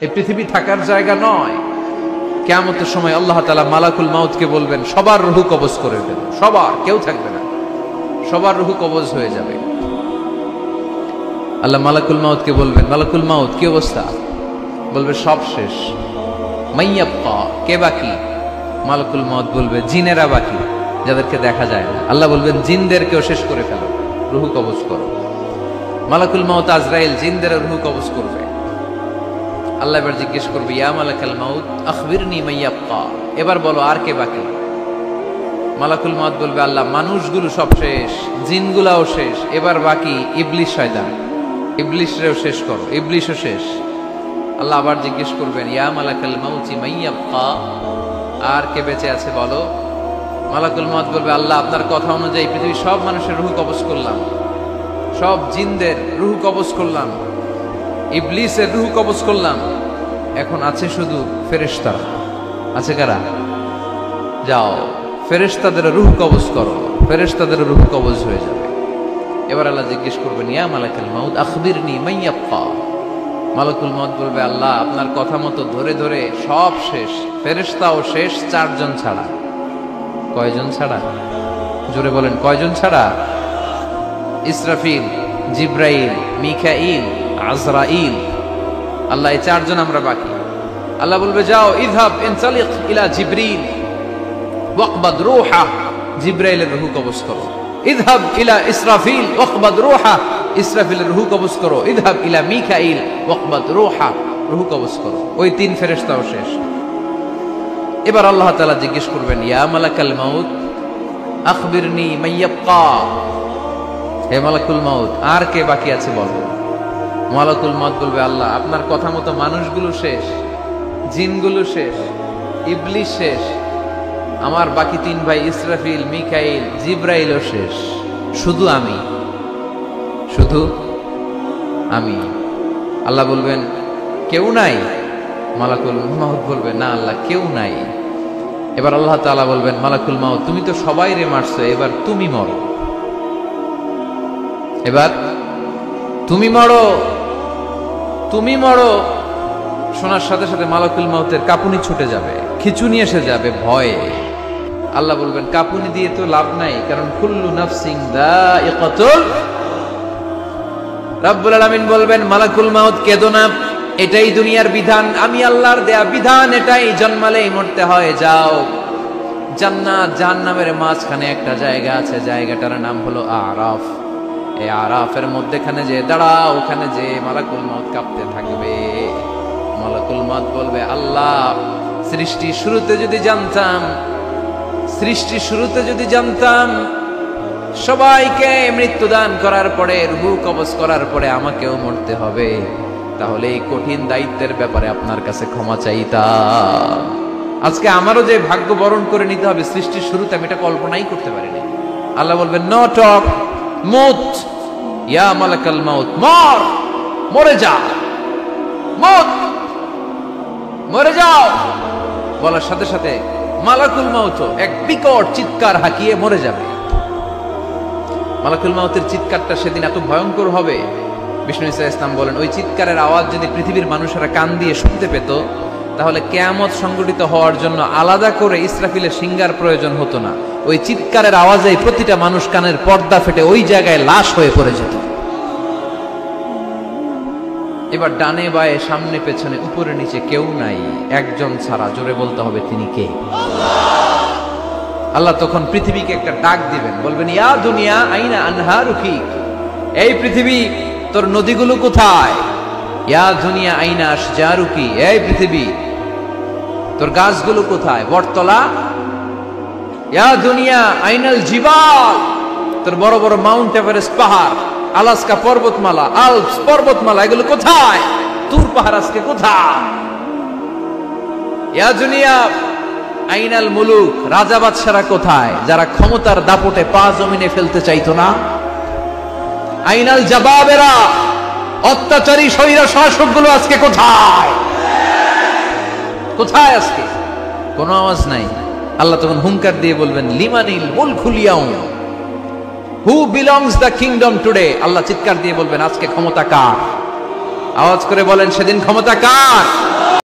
এই পৃথিবী থাকার জায়গা নয়। কিয়ামতের সময় আল্লাহ তাআলা মালাকুল মাউতকে বলবেন সবার রূহ কবজ করে দেন, সবার, কেউ থাকবে না, সবার রূহ কবজ হয়ে যাবে। আল্লাহ মালাকুল মাউতকে বলবেন, মালাকুল মাউত কি অবস্থা? বলবে সব শেষ। মাইয়াবকা, কে বাকি? মালাকুল মাউত বলবে জিনেরা বাকি, যাদেরকে দেখা যায় না। আল্লাহ বলবেন জিনদেরকেও শেষ করে ফেলো, রূহ কবজ করো। মালাকুল মাউত আজরাইল জিনদের রূহ কবজ করবে। আল্লাহ এবার জিজ্ঞেস করবে, ইয়া মালাকাল মাউত আখবিরনি মাইয়াবকা, এবার বলো আর কে বাকি? মালাকুল মাউত বলবে, আল্লাহ মানুষগুলো সব শেষ, জিনগুলাও শেষ, এবার বাকি ইবলিস শয়তান, ইবলিসরেও শেষ করো, ইবলিসও শেষ। আল্লাহ আবার জিজ্ঞেস করবেন, ইয়া মালাকাল মাউতি মাইয়াবকা, আর কে বেঁচে আছে বলো? মালাকুল মাউত বলবে, আল্লাহ আপনার কথা অনুযায়ী পৃথিবীর সব মানুষের রূহ কবজ করলাম, সব জিনদের রূহ কবজ করলাম, ইবলিসের রূহ কবজ করলাম, এখন আছে শুধু ফেরেশতারা। আছে কারা? যাও ফেরেশতাদের রূহ কবজ করো, ফেরেশতাদের রূহ কবজ হয়ে যাবে। এবার আল্লাহ জিজ্ঞেস করবেন, ইয়া মালাকাল মাউত আখবিরনি মাইয়াবকা। মালাকুল মাউত বলবে, আল্লাহ আপনার কথা মতো ধরে ধরে সব শেষ, ফেরেশতাও শেষ, চারজন ছাড়া। কয়জন ছাড়া? জোরে বলেন, কয়জন ছাড়া? ইসরাফিল, জিব্রাইল, মিকাইল, আজরাইল। আল্লাহ এই চারজন আমরা বাকি। আল্লাহ বলবে, যাও ইযহাব ইনতালিক ইলা জিবরিল ওয়াকবাদ রূহা, জিব্রাইলের রূহ কবজ করো। ইযহাব ইলা ইসরাফিল ওয়াকবাদ রূহা, ইসরাফিলের রূহ কবজ করো। ইযহাব ইলা মিকাইল ওয়াকবাদ রূহা, রূহ কবজ করো। ওই তিন ফেরেশতাও শেষ। এবার আল্লাহ তাআলা জিজ্ঞেস করবেন, ইয়া মালাকাল মাউত আখবিরনি মাইয়াবকা, হে মালাকুল মাউত আর কে বাকি আছে বলো? মালাকুল মাউত বলবে, আল্লাহ আপনার কথা মতো মানুষগুলো শেষ, জিনগুলো শেষ, ইবলিস শেষ, আমার বাকি তিন ভাই ইসরাফিল, মিকাইল, জিব্রাইলও শেষ, শুধু আমি, শুধু আমি। আল্লাহ বলবেন, কেউ নাই? মালাকুল মাউত বলবে, না আল্লাহ কেউ নাই। এবার আল্লাহ তাআলা বলবেন, মালাকুল মাউত তুমি তো সবাই রে মারছো, এবার তুমি মরো, এবার তুমি মরো, তুমি মরো। শোনার সাথে সাথে মালাকুল মাউতের কাঁপুনি ছুটে যাবে, খিঁচুনি এসে যাবে ভয়ে। আল্লাহ বলবেন, কাঁপুনি দিয়ে তো লাভ নাই, কারণ কুল্লু নাফসিন যায়িকাতুল। রব্বুল আলামিন বলবেন, মালাকুল মাউত কেঁদো না, এটাই দুনিয়ার বিধান, আমি আল্লাহর দেয়া বিধান, এটাই জন্মালেই মরতে হয়। যাও, জান্নাত জাহান্নামের মাঝখানে একটা জায়গা আছে, জায়গাটার নাম হলো আরাফ। এই আরাফের মধ্যখানে যে দাঁড়াও, ওখানে যে মালাকুল মাউত কাঁপতে থাকবে। মালাকুল মাউত বলবে, আল্লাহ সৃষ্টির শুরুতে যদি জানতাম, সৃষ্টির শুরুতে যদি জানতাম সবাইকে মৃত্যুদান করার পরে, রূহ কবজ করার পরে আমাকেও মরতে হবে, তাহলে এই কঠিন দায়িত্বের ব্যাপারে আপনার কাছে ক্ষমা চাইতাম। আজকে আমারও যে ভাগ্য বরণ করে নিতে হবে সৃষ্টির শুরুতে, আমি এটা কল্পনাই করতে পারিনি। আল্লাহ বলবেন, নো টক, মুত, ইয়া মালাকাল মাউত, মর, মরে যা, মুত, মরে যাও। বলার সাথে সাথে মালাকুল মাউত এক বিকট চিৎকার হাঁকিয়ে মরে যাবে। মালাকুল মাউতের চিৎকারটা সেদিন এত ভয়ঙ্কর হবে, বিষ্ণু ঈসা ইসলাম বলেন, ওই চিৎকারের আওয়াজ যদি পৃথিবীর মানুষেরা কান দিয়ে শুনতে পেত, তাহলে কিয়ামত সংঘটিত হওয়ার জন্য আলাদা করে ইসরাফিলের সিঙ্গার প্রয়োজন হতো না। ওই চিৎকারের আওয়াজে প্রতিটা মানুষ কানের পর্দা ফেটে ওই জায়গায় লাশ হয়ে পড়ে যেত। এবার ডানে বায়ে সামনে পেছনে উপরে নিচে কেউ নাই, একজন ছাড়া। জোরে বলতে হবে, তিনি কে? আল্লাহ তখন পৃথিবীকে একটা ডাক দিবেন, বলবেন, ইয়া দুনিয়া আইনা আনহারুকি, এই পৃথিবী তোর নদীগুলো কোথায়? ইয়া দুনিয়া আইনা আশজারুকি, এই পৃথিবী তোর গাছগুলো কোথায়? বটতলা। ইয়া দুনিয়া আইনাল জিবাল, তোর বড় বড় মাউন্ট এভারেস্ট পাহাড়, আলাস্কা পর্বতমালা, আলপস পর্বতমালা, এগুলো কোথায়? তুর পাহাড় আজকে কোথায়? ইয়া দুনিয়া আইনাল মুলুক, রাজা বাদশারা কোথায়, যারা ক্ষমতার দাপটে পা জমিনে ফেলতে চাইতো না? আইনাল জাবাবেরা, অত্যাচারী স্বৈরা শাসকগুলো আজকে কোথায়? কোথায় আজকে? কোনো আওয়াজ নাই। আল্লাহ তখন হুঙ্কার দিয়ে বলবেন, লিমানিল মুলকুল ইয়াউম, who belongs the kingdom today. Allah চিৎকার দিয়ে বলবেন, আজকে ক্ষমতা কার? আওয়াজ করে বলেন, সেদিন ক্ষমতা কার?